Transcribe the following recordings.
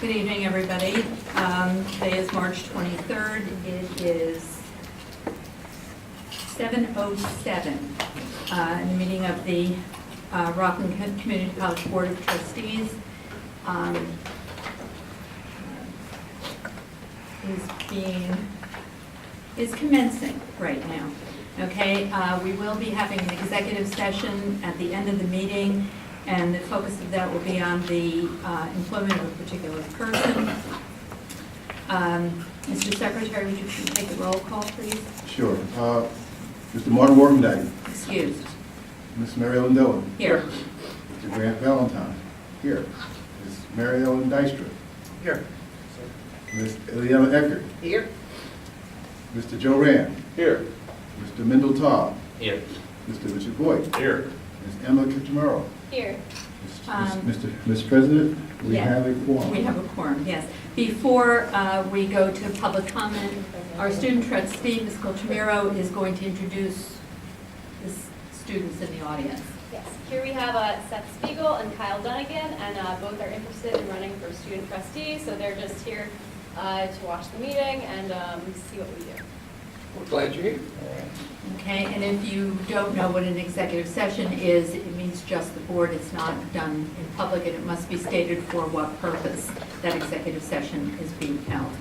Good evening, everybody. Today is March 23rd. It is 7:07 in the meeting of the Rockland Community College Board of Trustees. Is commencing right now. Okay, we will be having an executive session at the end of the meeting, and the focus of that will be on the employment of a particular person. Mr. Secretary, would you take a roll call, please? Sure. Mr. Martin Morgendyke. Excused. Ms. Mary Ellen Dillon. Here. Mr. Grant Valentine. Here. Ms. Mary Ellen Dystra. Here. Ms. Eliana Eckert. Here. Mr. Joe Rand. Here. Mr. Mendel Taub. Here. Mr. Richard Boyd. Here. Ms. Emma Kitchamaro. Here. Mr. President, we yeah, have a quorum. We have a quorum, yes. Before we go to public comment, our student trustee, Ms. Colchamiro, is going to introduce the students in the audience. Yes. Here we have Seth Spiegel and Kyle Dunnigan, and both are interested in running for student trustee, so they're just here to watch the meeting and see what we do. We're glad you're here. Okay, and if you don't know what an executive session is, it means just the board. It's not done in public, and it must be stated for what purpose that executive session is being held.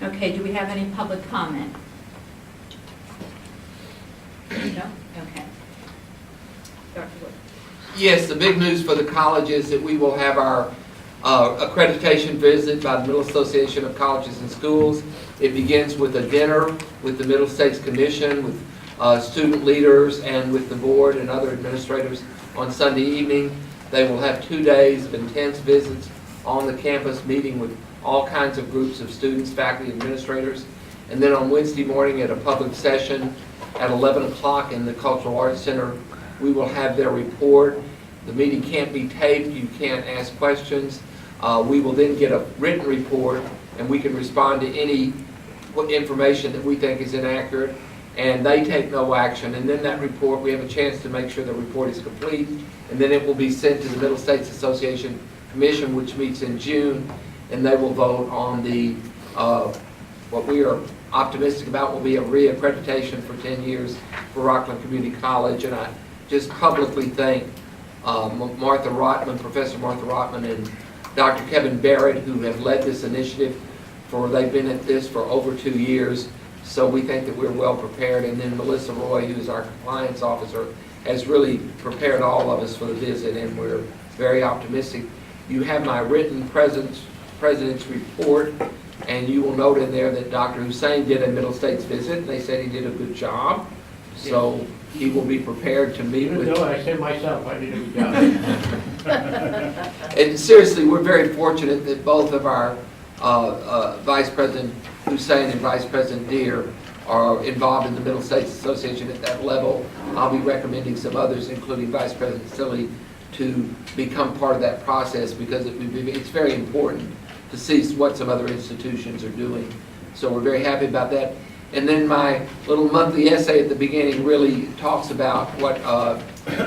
Okay, do we have any public comment? No? Okay. Dr. Wood. Yes, the big news for the college is that we will have our accreditation visit by the Middle Association of Colleges and Schools. It begins with a dinner with the Middle States Commission, with student leaders, and with the board and other administrators on Sunday evening. They will have 2 days of intense visits on the campus, meeting with all kinds of groups of students, faculty, administrators. And then on Wednesday morning at a public session at 11 o'clock in the Cultural Arts Center, we will have their report. The meeting can't be taped. You can't ask questions. We will then get a written report, and we can respond to any information that we think is inaccurate, and they take no action. And then that report, we have a chance to make sure the report is complete, and then it will be sent to the Middle States Association Commission, which meets in June, and they will vote on the what we are optimistic about will be a reaccreditation for 10 years for Rockland Community College. And I just publicly thank Martha Rotman, Professor Martha Rotman, and Dr. Kevin Barrett, who have led this initiative. They've been at this for over 2 years, so we think that we're well prepared. And then Melissa Roy, who's our compliance officer, has really prepared all of us for the visit, and we're very optimistic. You have my written president's report, and you will note in there that Dr. Hussein did a Middle States visit, and they said he did a good job. So he will be prepared to meet with... No, I said myself, I did a good job. And seriously, we're very fortunate that both of our Vice President Hussein and Vice President Deere are involved in the Middle States Association at that level. I'll be recommending some others, including Vice President Silly, to become part of that process, because it's very important to see what some other institutions are doing. So we're very happy about that. And then my little monthly essay at the beginning really talks about what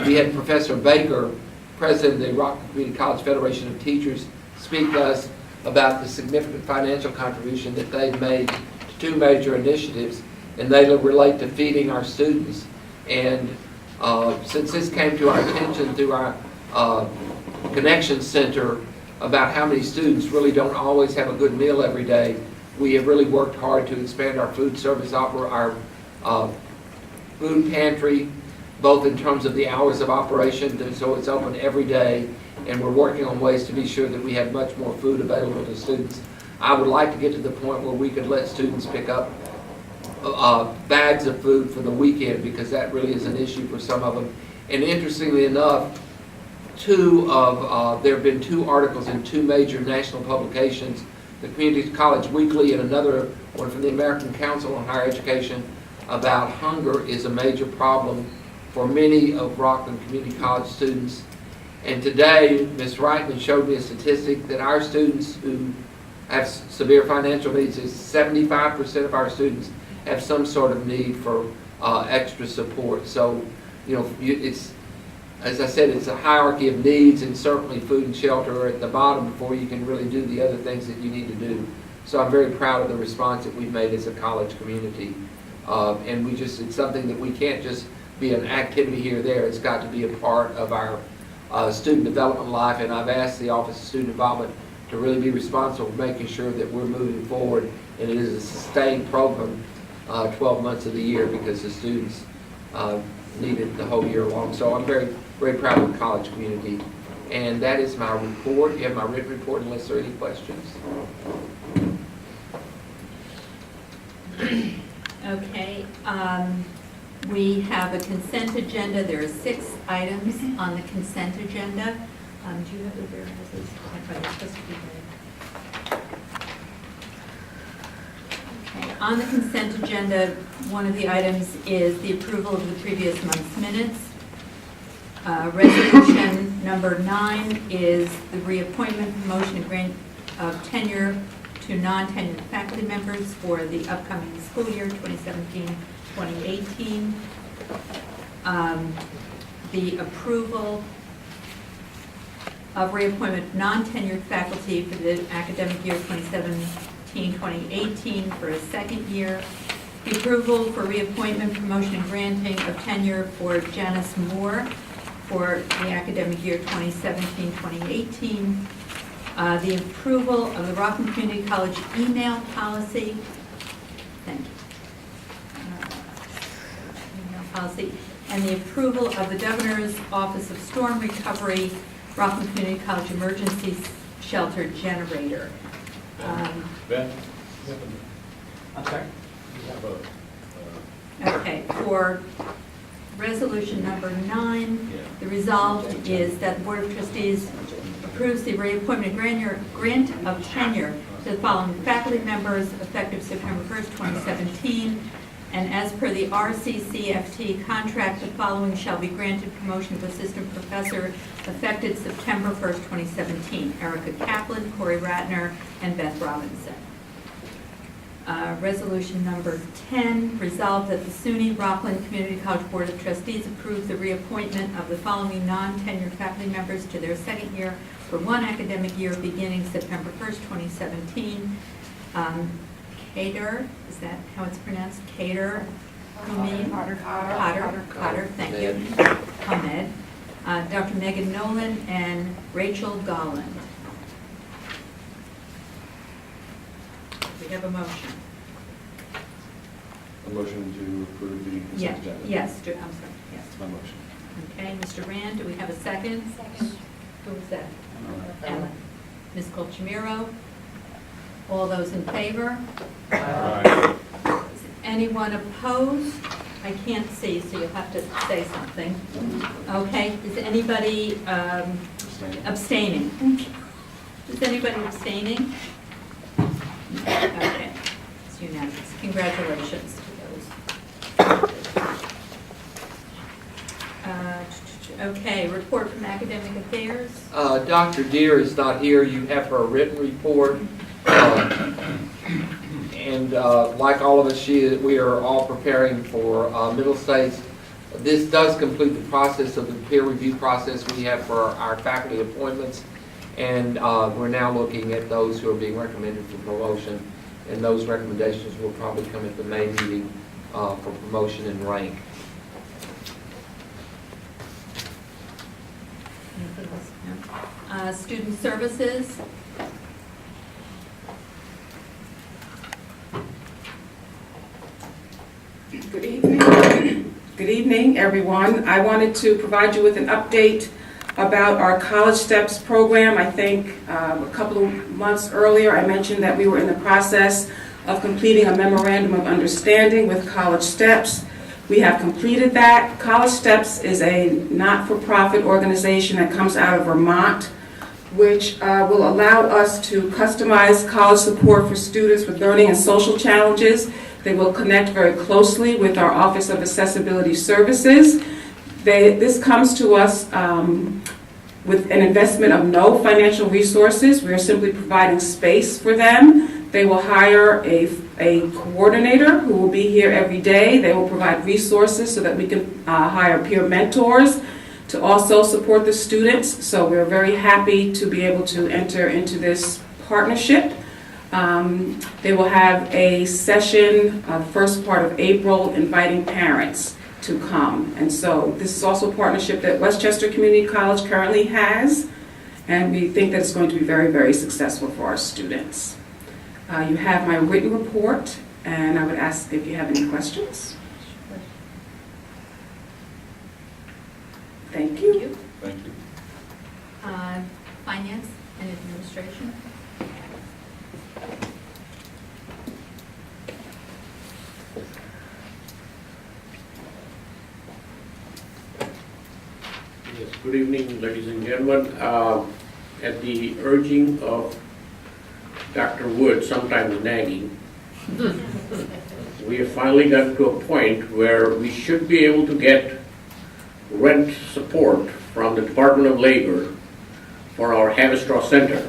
we had Professor Baker, President of the Rockland Community College Federation of Teachers, speak to us about the significant financial contribution that they've made to 2 major initiatives, and they relate to feeding our students. And since this came to our attention through our Connection Center about how many students really don't always have a good meal every day, we have really worked hard to expand our food service our food pantry, both in terms of the hours of operation, so it's open every day, and we're working on ways to be sure that we have much more food available to students. I would like to get to the point where we could let students pick up bags of food for the weekend, because that really is an issue for some of them. And interestingly enough, there have been 2 articles in 2 major national publications, the Community College Weekly and another one from the American Council on Higher Education, about hunger is a major problem for many of Rockland Community College students. And today, Ms. Reitman showed me a statistic that our students who have severe financial needs, is 75% of our students have some sort of need for extra support. So, you know, it's as I said, it's a hierarchy of needs, and certainly food and shelter are at the bottom before you can really do the other things that you need to do. So I'm very proud of the response that we've made as a college community. And it's something that we can't just be an activity here or there. It's got to be a part of our student development life, and I've asked the Office of Student Involvement to really be responsible for making sure that we're moving forward, and it is a sustained program 12 months of the year, because the students need it the whole year long. So I'm very, very proud of the college community. And that is my report. You have my written report unless there are any questions. Okay, we have a consent agenda. There are 6 items on the consent agenda. Do you have the variances? I thought it was supposed to be there. Okay, on the consent agenda, one of the items is the approval of the previous month's minutes. Resolution number 9 is the reappointment, promotion, and grant of tenure to non-tenured faculty members for the upcoming school year, 2017-2018. The approval of reappointment of non-tenured faculty for the academic year 2017-2018 for a second year. The approval for reappointment, promotion, and granting of tenure for Janice Moore for the academic year 2017-2018. The approval of the Rockland Community College email policy. Thank you. Email policy. And the approval of the Governor's Office of Storm Recovery Rockland Community College Emergency Shelter Generator. Ben? I'm sorry? Okay, for resolution number 9, the resolved is that the Board of Trustees approves the reappointment grant of tenure to the following faculty members effective September 1st, 2017. And as per the RCCFT contract, the following shall be granted promotion of assistant professor effective September 1st, 2017. Erica Kaplan, Corey Ratner, and Beth Robinson. Resolution number 10, resolved that the SUNY Rockland Community College Board of Trustees approves the reappointment of the following non-tenured faculty members to their second year for one academic year beginning September 1st, 2017. Kader, is that how it's pronounced? Kader, Cotter, thank you. Ahmed, Dr. Megan Nolan, and Rachel Golland. We have a motion. A motion to approve the Yes, consent agenda. yes, I'm sorry, yes. My motion. Okay, Mr. Rand, do we have a second? Second. Who was that? Ellen. Ms. Colchimero? All those in favor? Is anyone opposed? I can't see, so you'll have to say something. Okay, is anybody abstaining? Is anybody abstaining? Okay, it's unanimous. Congratulations to those. Okay, report from academic affairs. Dr. Deere is not here. You have her written report. And like all of us, we are all preparing for Middle States. This does complete the process of the peer review process we have for our faculty appointments. And we're now looking at those who are being recommended for promotion. And those recommendations will probably come at the May meeting for promotion and rank. Anything else? No. Student services. Good evening. Good evening, everyone. I wanted to provide you with an update about our College Steps program. I think a couple of months earlier I mentioned that we were in the process of completing a memorandum of understanding with College Steps. We have completed that. College Steps is a not-for-profit organization that comes out of Vermont, which will allow us to customize college support for students with learning and social challenges. They will connect very closely with our Office of Accessibility Services. This comes to us with an investment of no financial resources. We are simply providing space for them. They will hire a coordinator who will be here every day. They will provide resources so that we can hire peer mentors. to also support the students. So we're very happy to be able to enter into this partnership. They will have a session, first part of April, inviting parents to come. And so this is also a partnership that Westchester Community College currently has, and we think that it's going to be very, very successful for our students. You have my written report, and I would ask if you have any questions. Thank you. Thank you. Finance and administration. Yes, good evening, ladies and gentlemen. At the urging of Dr. Wood, sometimes nagging, we have finally got to a point where we should be able to get rent support from the Department of Labor for our Havistraw Center.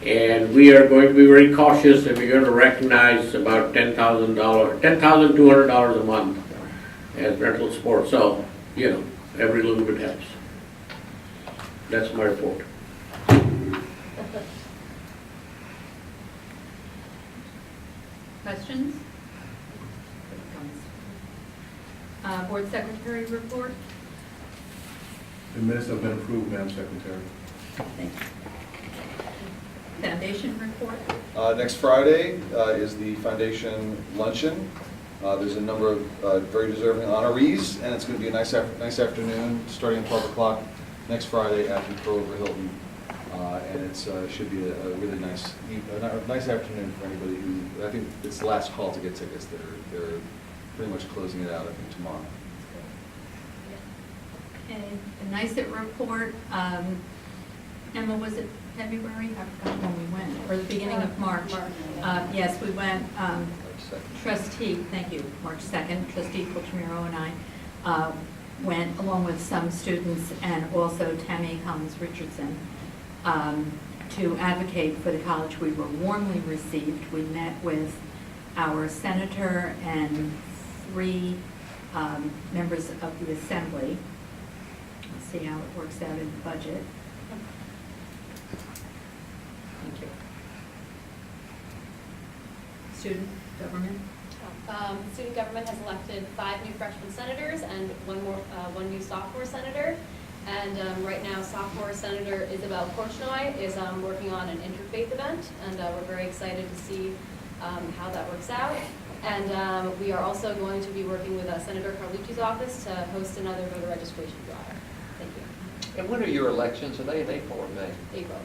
And we are going to be very cautious and we're going to recognize about $10,200 a month as rental support. So, you know, every little bit helps. That's my report. Questions? Board Secretary report. The minutes have been approved, Madam Secretary. Thank you. Foundation report. Next Friday is the foundation luncheon. There's a number of very deserving honorees, and it's going to be a nice afternoon, starting at 12 o'clock next Friday at the Pearl River Hilton. And it should be a really nice afternoon for anybody who, I think it's the last call to get tickets. They're pretty much closing it out, I think, tomorrow. Okay, the NICET report. Emma, was it February? I forgot when we went, or the beginning of March. Yes, we went. Trustee, thank you, March 2nd, Trustee Colchimero and I went along with some students and also Tammy Collins-Richardson to advocate for the college. We were warmly received. We met with our senator and 3 members of the assembly. Let's see how it works out in the budget. Thank you. Student government. Student government has elected 5 new freshman senators and 1 new sophomore senator. And right now, sophomore senator Isabel Korchnoi is working on an interfaith event, and we're very excited to see how that works out. And we are also going to be working with Senator Carlucci's office to host another voter registration drive. Thank you. And when are your elections? Are they in April or May? April.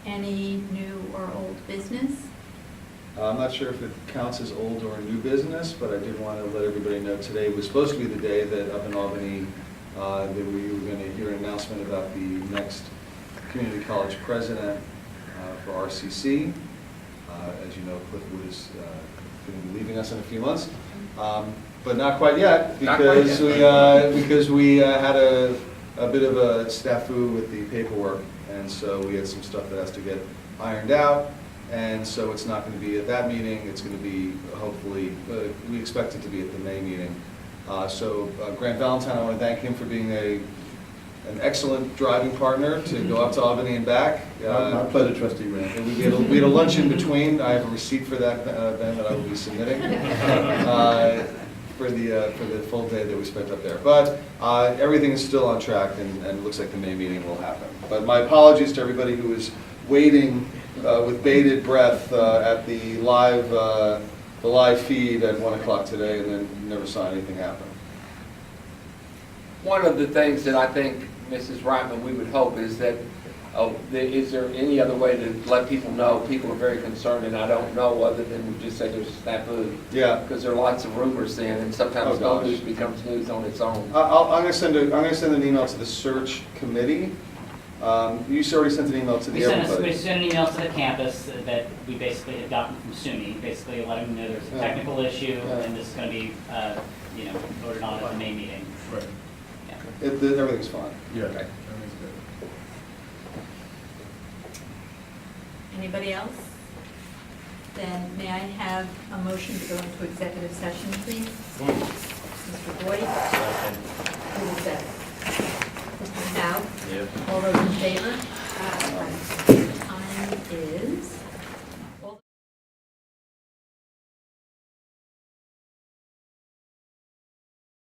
Any new or old business? I'm not sure if it counts as old or new business, but I did want to let everybody know today was supposed to be the day that up in Albany that we were going to hear an announcement about the next community college president for RCC. As you know, Cliffwood is going to be leaving us in a few months, but not quite yet because we had a bit of a snafu with the paperwork, and so we had some stuff that has to get ironed out. And so it's not going to be at that meeting. It's going to be, hopefully, we expect it to be at the May meeting. So Grant Valentine, I want to thank him for being an excellent driving partner to go up to Albany and back. My pleasure, Trustee Grant. And we had a lunch in between. I have a receipt for that, Ben, that I will be submitting for the full day that we spent up there. But everything is still on track, and it looks like the May meeting will happen. But my apologies to everybody who is waiting with bated breath at the live feed at 1 o'clock today, and then never saw anything happen. One of the things that I think, Mrs. Reitman, we would hope is that, is there any other way to let people know? People are very concerned, and I don't know other than we just say there's a snafu. Yeah. Because there are lots of rumors then, and sometimes no news becomes news on its own. I'm going to send an email to the search committee. You already sent an email to everybody. We sent an email to the campus that we basically had gotten from SUNY, basically letting them know there's a technical issue, and this is going to be, voted on at the May meeting. Right. Yeah. Everything's fine. Yeah. Okay. Everything's good. Anybody else? Then may I have a motion to go into executive session, please? Mr. Boyd? Who is that? Mr. Howe? Yes. All those in favor?